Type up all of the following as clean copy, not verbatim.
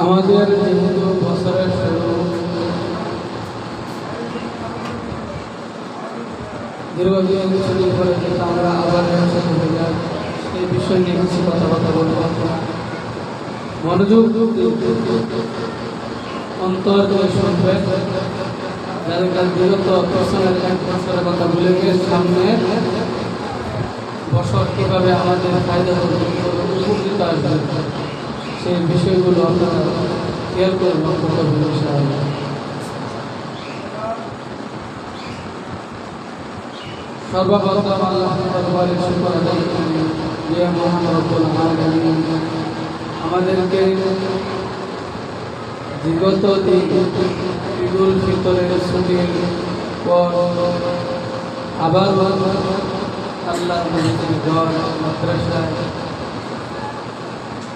আমাদের যেহেতু বছরের শুরু, দীর্ঘদিন ছুটি করে কিন্তু আমরা আবার একসাথে হয়ে যাই, এই বিষয় নিয়ে কিছু কথাবার্তা বলব। মনোযোগ অন্তর দিয়ে শুনবেন, যাদের কাছে বিগত বছরের এক বছরের কথা ভুলে গিয়ে সামনে বছর কীভাবে আমাদের ফায়দা হবে, উপকৃত আসবে, সেই বিষয়গুলো আপনারা খেয়াল করে লক্ষ্য করবেন ইনশাআল্লাহ। সর্বপ্রথম আল্লাহর দরবারে শুকর আদায় করি যে মহান রব্বুল আলামিন আমাদেরকে বিগত দিন ঈদুল ফিতরের ছুটির পর আবার আল্লাহর মসজিদের ঘর মাদ্রাসায়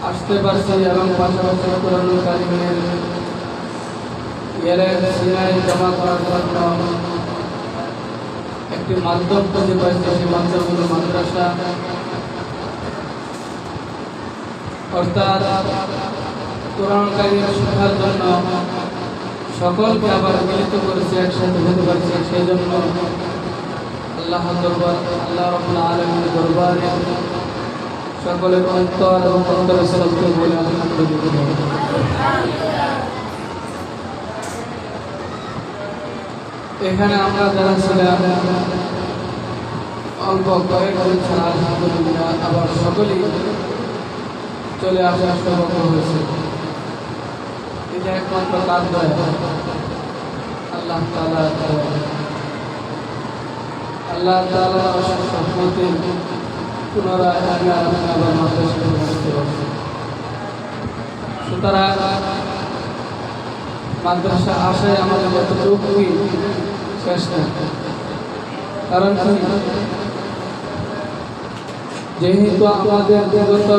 আসতে পারছি এবং পাশাপাশি কোরআনুল কারীমের সিনায় জমা করার জন্য একটি মাধ্যম খুঁজে পাইছি। সেই মাধ্যমগুলো মাদ্রাসা, অর্থাৎ কোরআনুল কারীম শেখার জন্য সকলকে আবার মিলিত করেছে, একসাথে হতে পারছে। সেই জন্য আল্লাহ রাব্বুল আলামিনের দরবারে সকলের অন্তর এবং অন্তরে সালাত বলে আলহামদুলিল্লাহ। এখানে আমরা যারা ছিলাম অল্প কয়েকজন ছাড়া আলহামদুলিল্লাহ আবার সকলেই চলে আসার সৌভাগ্য হয়েছে। এটা একমাত্র তার দয়া, আল্লাহ তাআলার দয়া। আল্লাহ তাআলার অশেষ রহমতে পুনরায় আমি আবার মাদ্রাসায় আসতে পারছি। সুতরাং মাদ্রাসা আসায় আমাদের যতটুকুই শেষ না, কারণ যেহেতু আমাদের বিগত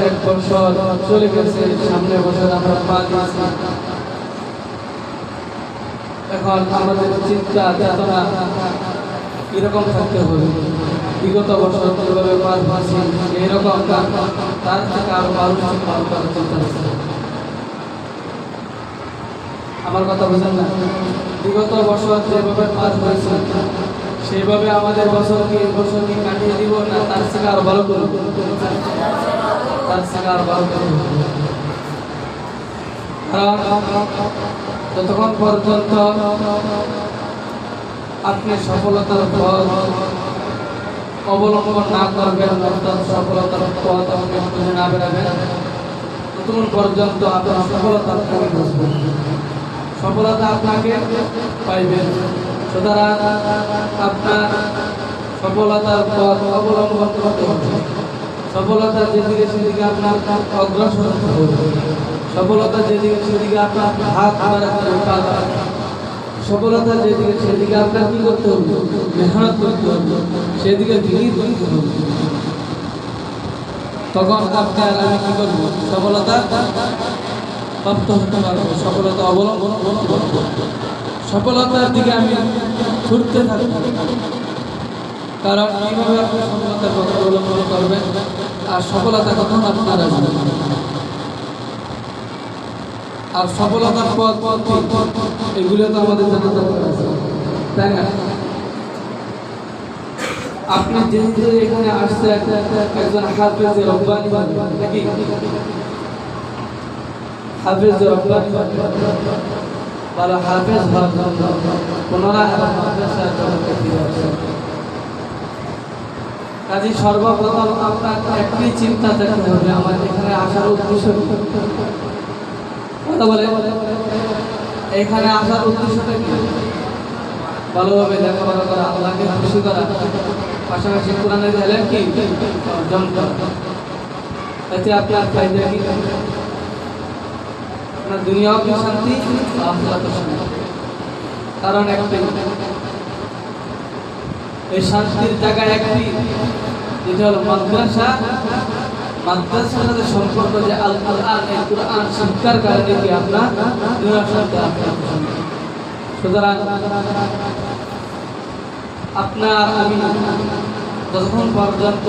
এক বছর চলে গেছে, সামনের বছর আমরা পা দিয়েছি। এখন আমাদের চিন্তা চেতনা কিরকম থাকতে হবে, বিগত বছর কিভাবে পার পাচ্ছি এইরকম তার থেকে আরো পার করার চিন্তা আছে। আমার কথা বুঝেন না? বিগত বছর যেভাবে পার হয়েছে সেইভাবে আমাদের বছরকে কাটিয়ে দিব না, তার থেকে আরো ভালো করব, তার থেকে আরো ভালো করব। কারণ যতক্ষণ পর্যন্ত আপনি সফলতার পথ অবলম্বন না করবেন, অর্থাৎ সফলতার পথ আপনি খুঁজে না বেরাবেন, ততক্ষণ পর্যন্ত আপনার সফলতার পথে বসবেন, সফলতা আপনাকে পাইবেন। সুতরাং আপনার সফলতার পথ অবলম্বন করতে হবে। সফলতার যেদিকে সেদিকে আপনার অগ্রসর হতে হবে। সফলতা যেদিকে সেদিকে আপনার হাত বাড়াতে হবে। সফলতা যেদিকে সেদিকে আপনার কি করতে হবে? মেহনত করতে হবে, সেদিকে ধীরে করতে হবে। তখন আপনার আমি কি করবো? সফলতা প্রাপ্ত হতে পারবো, সফলতা অবলম্বন করবো, সফলতার দিকে আমি ছুটতে থাকবো। কারণ এইভাবে আপনি সফলতার পথ অবলম্বন করবেন, আর সফলতা কখন আপনার আসবে। আর সফলতার পথ এগুলো তো আমাদের জানা দরকার আছে, তাই না? আপনি যেহেতু এখানে আসছে একজন হাফেজ রব্বানি নাকি হাফেজ রব্বানি, ভালো হাফেজ হওয়ার জন্য পুনরায় ফিরে আসছে। কাজে সর্বপ্রথম আপনার একটি চিন্তা থাকতে হবে, আমার এখানে আসার উদ্দেশ্য কথা বলে, এখানে আসার উদ্দেশ্যটা কি? ভালোভাবে লেখাপড়া করা, আল্লাহকে খুশি করা, পাশাপাশি কোরআনের এলেম কি অর্জন করা। এতে আপনার ফায়দা কি? আপনার দুনিয়াও কি শান্তি, আখিরাতেও শান্তি। কারণ একটি এই শান্তির জায়গায় একটি, যেটা হলো মাদ্রাসা। মাদ্রাসার সাথে সম্পর্ক যে আল কোরআন, এই কোরআন শিক্ষার কারণে কি আপনার দুনিয়া শান্তি, আখিরাত শান্তি। সুতরাং আপনার আমি যতক্ষণ পর্যন্ত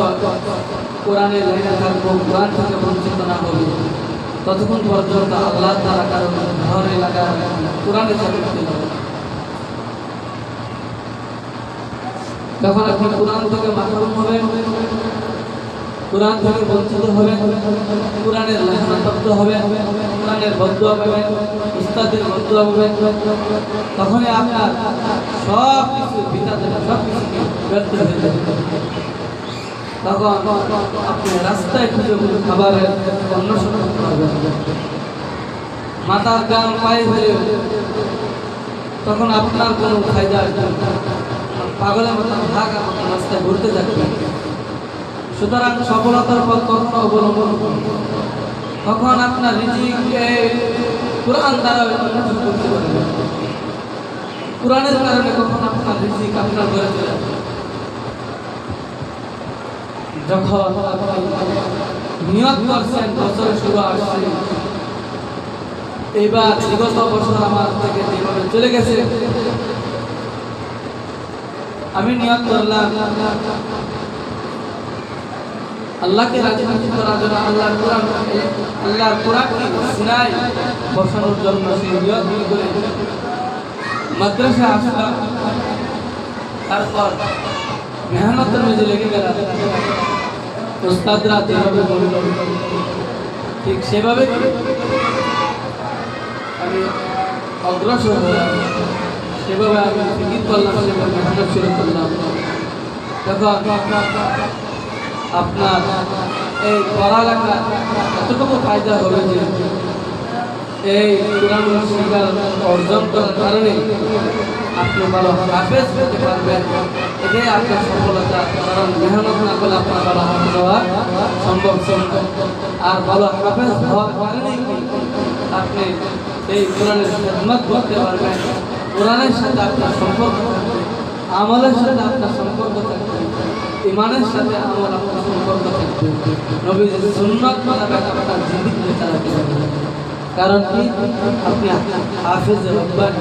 কোরআনের লাইনে থাকবো, কোরআন থেকে বঞ্চিত না হবো, ততক্ষণ পর্যন্ত আল্লাহ তাআলা কারণ ঘর এলাকা কোরআনের সাথে তেলাওয়াত। যখন আপনি কোরআন থেকে মাহরুম হবেন, কোরআন থেকে বঞ্চিত হবেন, কোরআনের লাহানাপ্রাপ্ত হবেন, কোরআনের বদদুয়া পাবেন, উস্তাদের বদদুয়া পাবেন, তখনই আপনার সব কিছু বিতাতে সব কিছু ব্যর্থ হয়ে যাবে। তখন আপনি রাস্তায় খুঁজে খুঁজে খাবারের অন্বেষণ করতে পারবেন, মাথার গাম পায়ে হয়ে তখন আপনার কোনো ফায়দা আসবে না। পাগলের মতো থাকা রাস্তায় ঘুরতে থাকবেন। সুতরাং সফলতার পথ কখনো অবলম্বন করুন। তখন আপনার রিজিককে কোরআন দ্বারা অন্বেষণ করতে পারবেন। কোরআনের কারণে কখন আপনার রিজিক আপনার ঘরে চলে আসবে। যখন নিয়ত করছেন বছর শুরু আসছে, এইবার বিগত বছর আমার থেকে যেভাবে চলে গেছে, আমি নিয়ত করলাম আল্লাহকে রাজি খুশি করার জন্য, আল্লাহর কোরআনকে সিনায় বসানোর জন্য সেই নিয়ত করে মাদ্রাসা আসলাম। তারপর মেহনতের মধ্যে লেগে গেলাম। উস্তাদরা যেভাবে বলল ঠিক সেভাবে আমি অগ্রসর হলাম, সেভাবে আমি ফিকির করলাম, সেভাবে মেহনত শুরু করলাম। তখন আপনার এই পড়ালেখা এতটুকু ফায়দা হবে যে এই কোরআন শিক্ষার অর্জন করার কারণে আপনি ভালো হাফেজ হতে পারবেন। এটাই আপনার সফলতা। কারণ মেহনত না করলে আপনার ভালো হাফেজ হওয়া সম্ভব। আর ভালো হাফেজ হওয়ার কারণেই আপনি এই কোরআনের খেদমত করতে পারবেন। কোরআনের সাথে আপনার সম্পর্ক থাকবে, আমলের সাথে আপনার সম্পর্ক থাকবে, ইমানের সাথে আমল আপনার সম্পর্ক থাকবে। নবীর সুন্নাত মোতাবেক আপনার জীবনকে চালাতে হবে। কারণ কি আপনি হাফেজ রব্বানি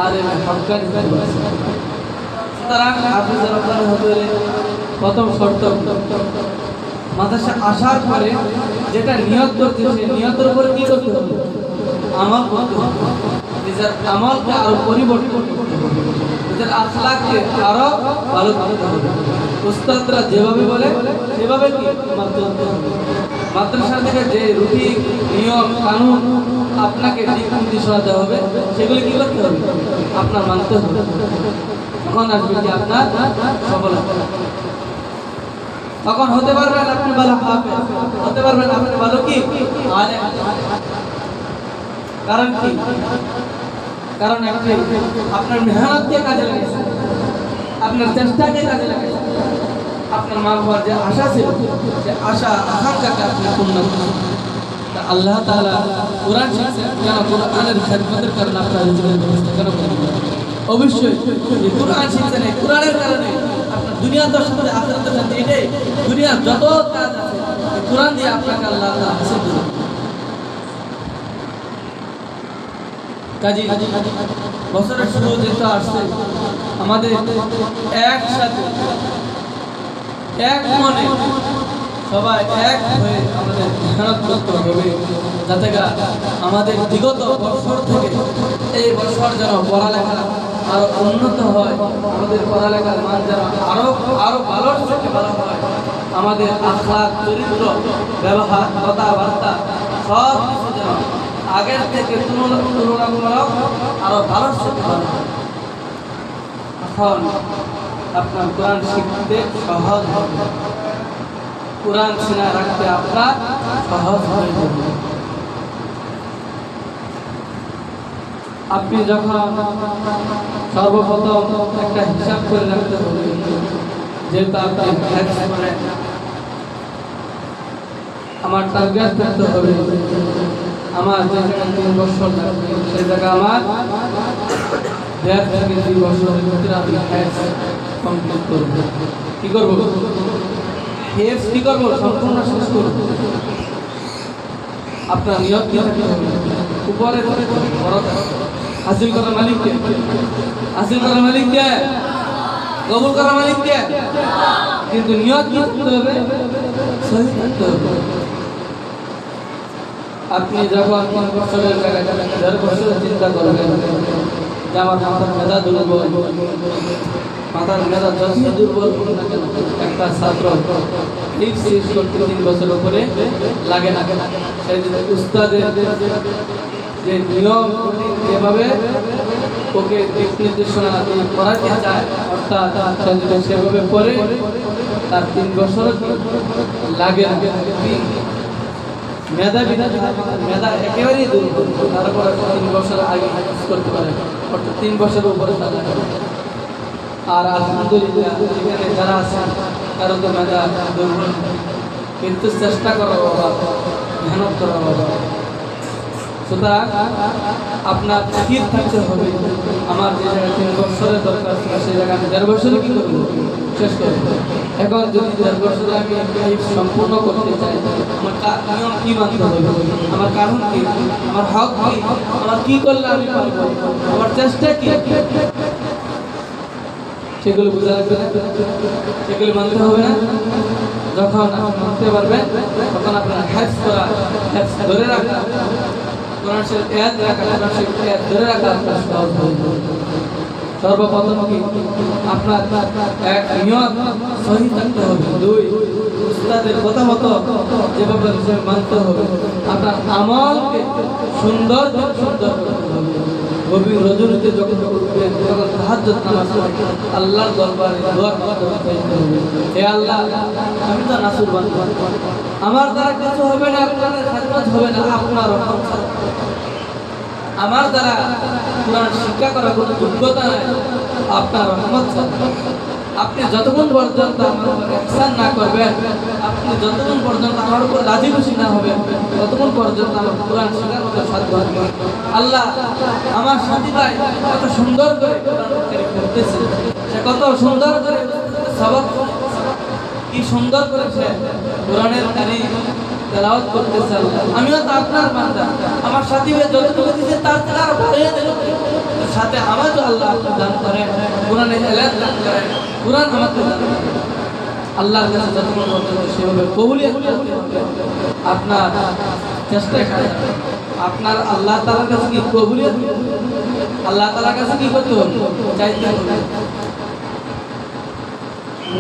আলেম হক্কানি হবেন। সুতরাং হাফেজ রব্বানি হতে হলে প্রথম শর্ত মাদ্রাসা আসার পরে যেটা নিয়ত করতে, সেই নিয়তের উপরে কি করতে হবে? আমল করতে হবে। নিজের আমলকে আরো পরিবর্তন করতে হবে, নিজের আখলাককে আরো ভালো করতে হবে। উস্তাদরা যেভাবে বলে সেভাবে কি মানতে হবে। মাদ্রাসা থেকে যে রুটি নিয়ম কানুন আপনাকে দিক নির্দেশনা দেওয়া হবে, সেগুলি কি করতে হবে? আপনার মানতে হবে। তখন আসবে কি আপনার সফলতা। তখন হতে পারবেন আপনি ভালো হাফেজ, হতে পারবেন আপনি ভালো কি আলেম। কারণ কি? কারণ আপনি আপনার মেহনতকে কাজে লাগিয়েছেন, আপনার চেষ্টাকে কাজে লাগিয়েছেন, আপনার মা বাবার যে আশা ছিল সে আশা আকাঙ্ক্ষাকে আপনি পূর্ণ করেছেন। আল্লাহ তাআলা কোরআন শিখছেন কেন? কোরআনের খেদমতের কারণে আপনার জীবনের ব্যবস্থা কেন করবেন? অবশ্যই এই কোরআন শিখছেন, এই কোরআনের কারণে আপনার দুনিয়ার সাথে আখিরাতের সাথে, এটাই দুনিয়ার যত কাজ আছে কোরআন দিয়ে আপনাকে আল্লাহ তাআলা হাসিল করবেন। কাজী বছরের শুরু যেটা আসছে, আমাদের একসাথে এক মনে সবাই এক হয়ে আমাদের মেহনত করতে হবে, যাতে আমাদের বিগত বছর থেকে এই বছর যেন পড়ালেখা আরো উন্নত হয়, আমাদের পড়ালেখার মান যেন আরো আরো ভালোর থেকে ভালো হয়, আমাদের আখলাক চরিত্র ব্যবহার কথাবার্তা সব কিছু যেন আগের থেকে তুলনামূলক আরো ভালোর থেকে ভালো হয়। এখন আপনার কোরআন শিখতে সহজ হবে, কোরআন সিনা রাখতে আপনার সহজ হয়ে যাবে। আপনি যখন সর্বপ্রথম একটা হিসাব করে রাখতে হবে, যেহেতু আপনি আমার টার্গেট থাকতে হবে, আমার যে জায়গায় 3 বছর লাগবে সেই জায়গা আমার 1.5 থেকে 2 বছরের ভিতরে আমি কমপ্লিট করবো। কি করবো? কি করবো? সম্পূর্ণ শেষ করবো। আপনার নিয়ত কি থাকতে হবে? উপরে হাসিল করার মালিক কে? হাসিল করার মালিক কে? কবুল করার মালিক কে? কিন্তু নিয়ত কি থাকতে হবে? সহি থাকতে হবে। আপনি যখন 3 বছরের জায়গায় 1.5 বছরের চিন্তা করবেন যে আমার মাথার মেধা দুর্বল, মাথার মেধা যত দুর্বল না কেন একটা ছাত্র ঠিক শেষ করতে 3 বছর উপরে লাগে না। সেই উস্তাদের যে নিয়ম যেভাবে ওকে দিক নির্দেশনা করাতে চায়, অর্থাৎ সেভাবে পরে তার 3 বছর লাগে না। মেধা একেবারেই দুর্বল, তারপরে 3 বছর আগে করতে পারে, অর্থাৎ 3 বছরের উপরে লাগে। আর আলহামদুলিল্লাহ এখানে যারা আছে তারা তো মেধা দুর্বল, কিন্তু চেষ্টা করা বাবা, মেহনত করা বাবা। সুতরাং আপনার স্থির থাকতে হবে। আমার যে জায়গায় 3 বছরের দরকার ছিল সেই জায়গায় আমি 1.5 বছরে কি করবো, শেষ করবো। এখন যদি 1.5 বছরে আমি এই সম্পূর্ণ করতে চাই, আমার নিয়ম কি মানতে হবে, আমার কারণ কি, আমার হক কি, আমার কি করলে আমি পারবো, আমার চেষ্টা কি, সেগুলো বোঝা লাগবে না, সেগুলো মানতে হবে না। যখন আপনি মানতে পারবেন তখন আপনার হেফজ করা, হেফজ ধরে রাখা, কোরআন শরীফ ইয়াদ রাখা, কোরআন শরীফ ইয়াদ ধরে রাখা আপনার সহজ হয়ে যাবে। সর্বপ্রথম কি আপনার এক নিয়ত সহি থাকতে হবে, 2 উস্তাদের কথা মতো যেভাবে মানতে হবে, আপনার আমলকে সুন্দর করতে হবে। গভীর রজনীতে যখন উঠবেন তখন তাহাজ্জুদ নামাজ পড়ে আল্লাহর দরবারে দোয়ার মাধ্যমে চাইতে হবে, হে আল্লাহ আমি তো নাসুরবান, আমার দ্বারা কিছু হবে না, আপনার খেদমত হবে না, আপনার রহমত ছাড়া আমার দ্বারা কোরআন শিক্ষা করার কোনো যোগ্যতা নাই, আপনার রহমত ছাড়া। আপনি যতক্ষণ পর্যন্ত আমার উপর ইহসান না করবেন, আপনি যতক্ষণ পর্যন্ত আমার উপর রাজি খুশি না হবেন, ততক্ষণ পর্যন্ত আমার কোরআন শেখার মতো সাধ্য হবে। আল্লাহ আমার সাথী ভাই কত সুন্দর করে কোরআন পড়তেছে, সে কত সুন্দর করে সবক, কি সুন্দর করে সে কোরআনের কারিম তেলাওয়াত করতেছে। আমিও তো আপনার বান্দা, আমার সাথী ভাই যতটুকু দিয়েছে তার থেকে আরো বাড়িয়ে দিল, সাথে আমাকে আল্লাহ দান করেন, কোরআনের এলান দান করেন, কোরআন আমাকে দান করেন। আল্লাহর কাছে যতক্ষণ পর্যন্ত সেভাবে কবুলিয়ত করতে হবে, আপনার চেষ্টা করে আপনার আল্লাহ তাআলার কাছে কি কবুলিয়ত, আল্লাহ তাআলার কাছে কি করতে হবে, চাইতে হবে।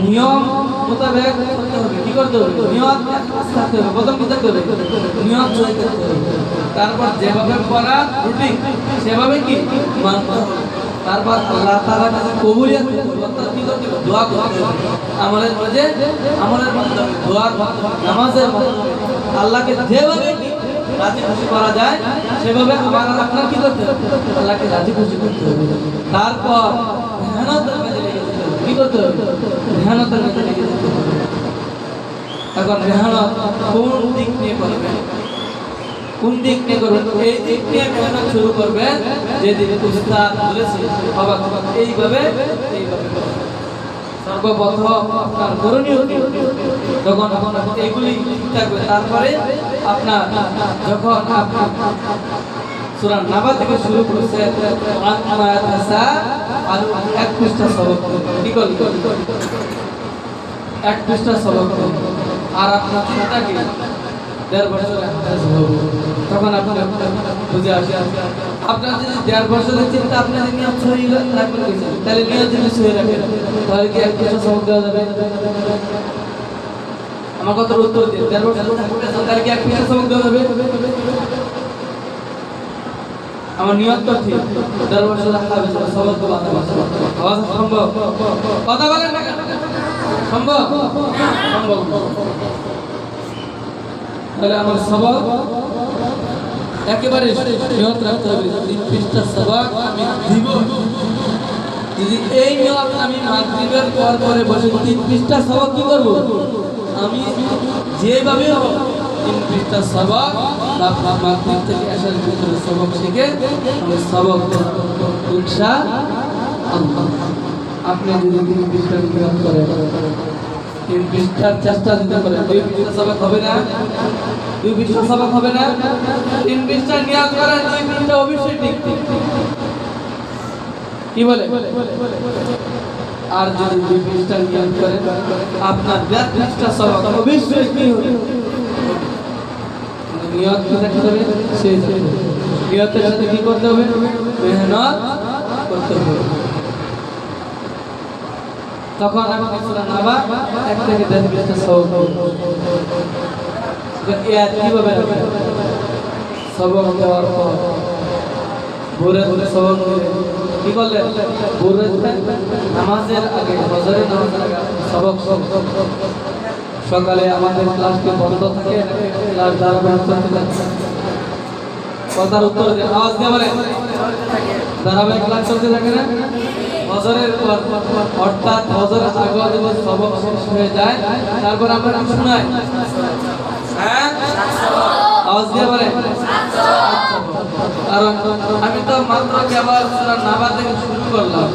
নিয়ম মোতাবেক করতে হবে, কি করতে হবে, নিয়ত থাকতে হবে। প্রথম কি থাকতে হবে, নিয়ত সহি করতে হবে। তারপর যেভাবে পড়া রুটিন সেভাবে কি মানতে হবে। তারপর আল্লাহ তাআলার কাছে কবুলিয়ত করতে হবে, অর্থাৎ কি করতে হবে, দোয়া করতে হবে। আমলের মাধ্যমে দোয়ার মাধ্যমে, নামাজের মাধ্যমে আল্লাহকে যেভাবে রাজি খুশি করা যায় সেভাবে আপনার কি করতে হবে, আল্লাহকে রাজি খুশি করতে হবে। তারপর মেহনতের কাজে লেগে যেতে হবে, কি করতে হবে, মেহনতের কাজে লেগে যেতে হবে। এখন মেহনত কোন দিক নিয়ে করবেন, কোন দিক নিয়ে করবেন, এই দিক নিয়ে মেহনত শুরু করবেন যেদিন উস্তাদ বলেছে অবাক এইভাবে সর্বপ্রথম আপনার করণীয় যখন এইগুলি থাকবে, তারপরে আপনার যখন আপনার সূরা নাবা থেকে শুরু করছে আর 1 পৃষ্ঠা সবক, কি করবেন 1 পৃষ্ঠা সবক, আর আপনার চিন্তা কি 1.5 বছরে হাফেজ হব, তখন আপনার বুঝে আসে আপনার যদি 1.5 বছরের চিন্তা আপনি যদি নিয়ত সহি রাখবেন, তাহলে নিয়ত যদি সহি রাখেন তাহলে কি 1 পৃষ্ঠা সবক দেওয়া যাবে? আমার কথার উত্তর দিন, 1.5 বছর তাহলে কি 1 পৃষ্ঠা সবক দেওয়া যাবে? আমার নিয়ত তো ঠিক, 1.5 বছর হাফেজ সবক দেওয়া আওয়াজ সম্ভব? কথা বলেন না, সম্ভব? সম্ভব। তাহলে আমার সবক একেবারে নিয়ত রাখতে হবে, 3 পৃষ্ঠা সবক আমি দিব। যদি এই নিয়ত আমি মাগরিবের পর পরে বসে 3 পৃষ্ঠা সবক কি করব, আমি যেভাবে 3 পৃষ্ঠা সবক মাগরিব থেকে এশার ভিতরে সবক শিখে আমি সবক ইনশাআল্লাহ। আপনি যদি 3 পৃষ্ঠা নিয়ত করেন, 3 পৃষ্ঠার চেষ্টা দিতে পারেন, 2 পৃষ্ঠা সবক হবে না, 2 পৃষ্ঠা সবক হবে না, 3 পৃষ্ঠা নিয়ত করেন, 2 পৃষ্ঠা অবশ্যই ঠিক কি বলে। আর যদি 2 পৃষ্ঠা নিয়ত করেন আপনার 1.5 পৃষ্ঠা সবক অবশ্যই কি হবে, নিয়ত কি থাকতে হবে? সেই নিয়তের সাথে কি করতে হবে? মেহনত করতে হবে। তখন আপনি সূরা নাবা 1 থেকে 10 পৃষ্ঠা সবক কিভাবে সবক দেওয়ার পর ভোরে সবক কি করলেন? ভোরে নামাজের আগে ফজরের নামাজের আগে সবক সকালে আমাদের ক্লাসটি বন্ধ থাকে, ক্লাস ধারাবাহিক চলতে থাকে। কথার উত্তর দিয়ে আওয়াজ দিয়ে বলেন, ধারাবাহিক ক্লাস চলতে থাকে না? ফজরের পর অর্থাৎ ফজরের আগে যখন সবক শেষ হয়ে যায় তারপর আমরা কি শোনাই? হ্যাঁ, আওয়াজ দিয়ে বলেন। কারণ আমি তো মাত্র কেবল সূরা নাবা থেকে শুরু করলাম,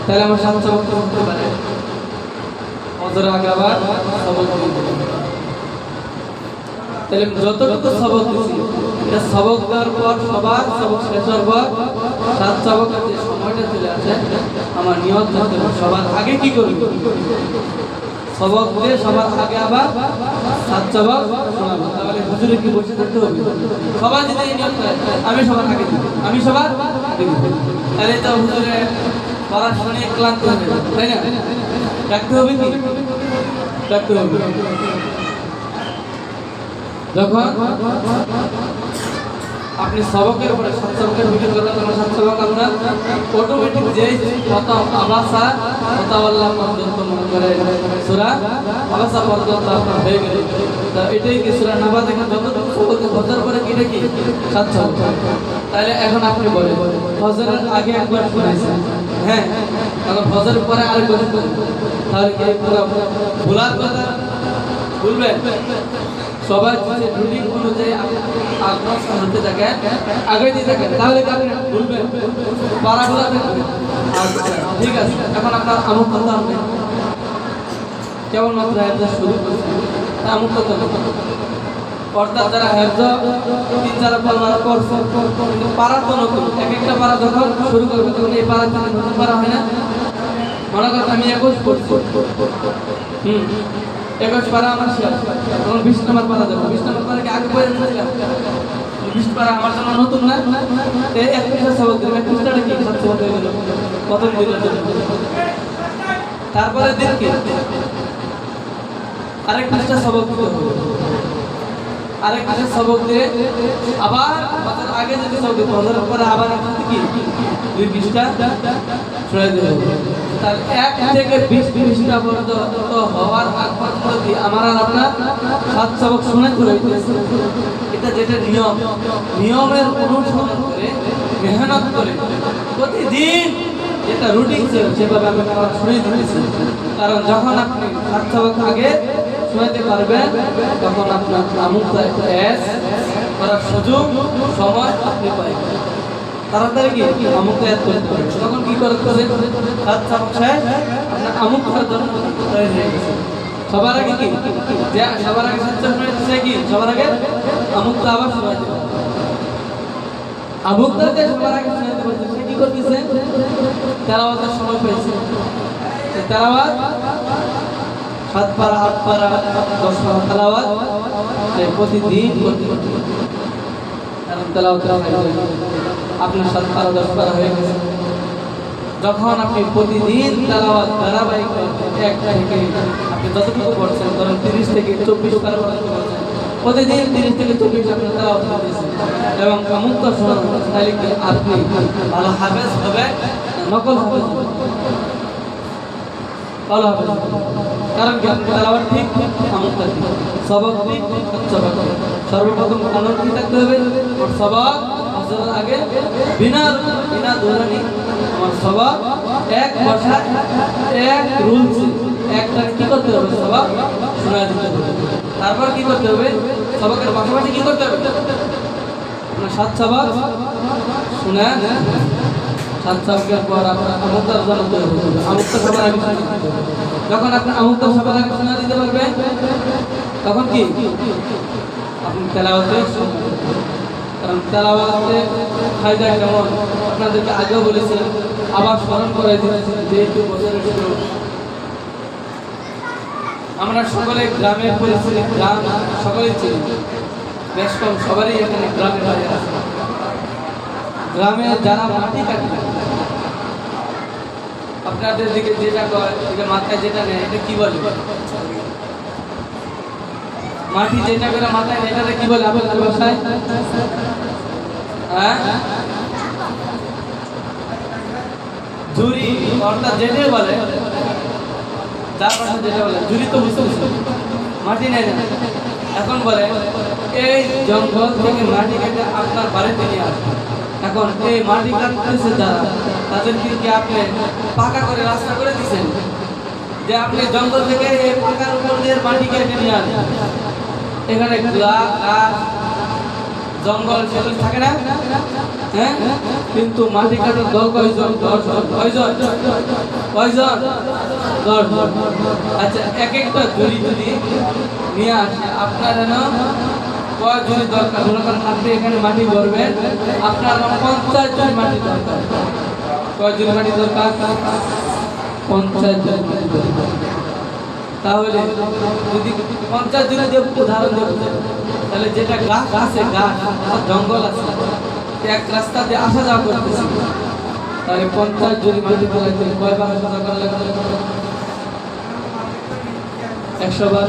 তাহলে আমার সাত সবক করতে পারে। ফজরের আগে আবার সবক তাহলে যতটুকু সবক দিচ্ছি এটা সবক দেওয়ার পর সবার সবক শেষ হওয়ার পর সাত সবকের যে সময়টা চলে আসে আমার নিয়ত থাকতে হবে সবার আগে কি করব? সবক দিয়ে সবার আগে আবার সাত সবক শোনাবো। তাহলে হুজুরে কি বসে থাকতে হবে? সবাই যদি এই নিয়ত করে আমি সবার আগে দিব, আমি সবার আগে দিব, তাহলে তো হুজুরে পড়াশোনা ক্লান্ত হয়ে যাবে, তাই না? রাখতে হবে কি? রাখতে হবে। যখন আপনি সবকের উপরে সাত সবকের ভিডিও করেন তখন সাত সবক আপনার অটোমেটিক যে প্রথম আবাসা কথাওয়াল্লাহ পর্যন্ত মনে করে সূরা আবাসা পর্যন্ত আপনার হয়ে গেল। তো এটাই কি সূরা নাবা থেকে যতটুকু সবক ফজর করে কি কি সাত সবক। তাহলে এখন আপনি বলেন ফজরের আগে একবার শুনাইছেন, হ্যাঁ, এখন ফজরের পরে আরেকবার শুনবেন, তাহলে কি পুরো ভুলার কথা ভুলবেন? সবাই রুটিন অনুযায়ী আগ্রহ হতে থাকে, আগে দিয়ে থাকেন, তাহলে কি আপনি ভুলবেন? পারাগুলা থাকবে। ঠিক আছে, এখন আপনার আমল কথা হবে কেমন মাত্র হেফজ শুরু করছে আমল কথা অর্থাৎ যারা হেফজ 3-4 পারা করছে কিন্তু পারা তো নতুন, এক একটা পারা যখন শুরু করবে তখন এই পারা থেকে নতুন পারা হয় না। মনে করেন আমি 21 পড়ছি, 21 পারা আমার শেষ, তখন 20 নম্বর পারা যাবে। 20 নম্বর পারা কি আগে পড়ে নিয়েছিলাম? 20 পারা আমার জন্য নতুন না, এই এক পৃষ্ঠা সবক দিলাম, এক পৃষ্ঠাটা কি সাত সবক হয়ে গেল প্রথম দিনের জন্য। তারপরে দিন কি আরেক পৃষ্ঠা সবক দিতে হবে, আরেক পৃষ্ঠা সবক দিয়ে আবার আগে যদি সবক দিতে হবে পরে আবার কি 2 পৃষ্ঠা ছড়িয়ে দিতে হবে। তাহলে 1 থেকে 20 পৃষ্ঠা পর্যন্ত হওয়ার আগ পর্যন্ত আমার আর আপনার সাত সবক শুনে চলে যেতেছে। এটা যেটা নিয়ম, নিয়মের অনুসরণ করে মেহনত করে প্রতিদিন যেটা রুটিন ছিল সেভাবে আমি শুনে দিতেছি। কারণ যখন আপনি সাত সবক আগে শুনাতে পারবেন তখন আপনার আমুকটা এস করার সুযোগ সময় আপনি পাইবেন। তাড়াতাড়ি কি আমুকটা এস করতে পারবেন। তখন কি করতে হবে? সাত সবক শেষ আপনার আমুকটার জন্য তৈরি হয়ে গেছে। সবার আগে কি যে সবার আগে সাত সবক শুনাইতেছে কি সবার আগে আমুকটা আবার শুনাইতে হবে। আমুকটাকে সবার আগে শুনাইতে পারছে সে কি করতেছে? তেলাওয়াতের সময় পেয়েছে, তেলাওয়াত 7 পারা 8 পারা 10 পারা তেলাওয়াত প্রতিদিন করতে হবে। কারণ তেলাওয়াতের আপনার 7 পারা 10 পারা হয়ে গেছে। যখন আপনি প্রতিদিন তেলাওয়াত ধারাবাহিক 1 থেকে আপনি যতটুকু পড়ছেন ধরেন 30 থেকে 24 পারা পর্যন্ত পড়ছেন, প্রতিদিন 30 থেকে 24 আপনি তেলাওয়াত করতেছেন এবং আমুকটা শোনান, তাহলে কি আপনি ভালো হাফেজ হবে নকল হাফেজ হবে? ভালো হাফেজ হবে। কারণ কি আপনি তেলাওয়াত ঠিক আমুকটা ঠিক সবক ঠিক সবক সর্বপ্রথম কানুন কি থাকতে হবে? আর সবক আসলে আগে বিনা দৌড়ানি আমার সবক এক ভাষা এক রুলস একটা কি করতে হবে? সবক শোনা দিতে হবে। তারপর কি করতে হবে? সবকের পাশাপাশি কি করতে হবে? আপনার সাত সবক শোনা, সাত সবকের পর আপনার আমুকতার জানাতে হবে। আমুকতা সবার আগে শোনা দিতে হবে। যখন আপনি আমুকতা সবার আগে শোনা দিতে পারবেন তখন কি আপনি তেলাওয়াতে শুনবেন। কারণ তেলাওয়াতে ফায়দা কেমন আপনাদেরকে আগেও বলেছিলাম, আবার স্মরণ করে দিয়েছি যেহেতু বছরের শুরু। আমরা সকলে গ্রামের পরিস্থিতি গ্রাম সকলেই চিনি, বেশ কম সবারই এখানে গ্রামে বাড়ি আছে। গ্রামে যারা মাটি কাটে, আপনাদের দিকে যেটা করে, এটা মাথায় যেটা নেয়, এটা কি বলে? মাটি যেটা করে মাথায় নেয়, এটাকে কি বলে আপনাদের ভাষায়? হ্যাঁ, ঝুড়ি, অর্থাৎ যেটাই বলে, যার ভাষা যেটা বলে ঝুড়ি, তো বুঝতে মাটি নেয় না। এখন বলে এই জঙ্গল থেকে মাটি কেটে আপনার বাড়িতে নিয়ে আসবে। এখন এই মাটি কাটতেছে যারা, তাদেরকে কি আপনি পাকা করে রাস্তা করে দিচ্ছেন যে আপনি জঙ্গল থেকে এই পাকার উপর দিয়ে মাটি কেটে নিয়ে আসবেন? এখানে জঙ্গল সেগুলো থাকে না, হ্যাঁ? কিন্তু মাটি কাটার দল কয়জন? 10 জন। কয়জন? 10 জন। আচ্ছা, এক একটা ঝুড়ি যদি নিয়ে আসে, আপনার কয় ঝুড়ি দরকার? মনে করেন আপনি এখানে মাটি ভরবেন, আপনার 50 ঝুড়ি মাটি দরকার। কয় ঝুড়ি মাটি দরকার? 50 ঝুড়ি মাটি দরকার। তাহলে যদি 50 ঝুড়ি দিয়ে উদাহরণ দেব, তাহলে যেটা গাছ আছে, গাছ জঙ্গল আছে, এক রাস্তা দিয়ে আসা যাওয়া করতেছি, তাহলে 50 ঝুড়ি মাটি কয়বার আসা যাওয়া করা লাগবে? 100 বার।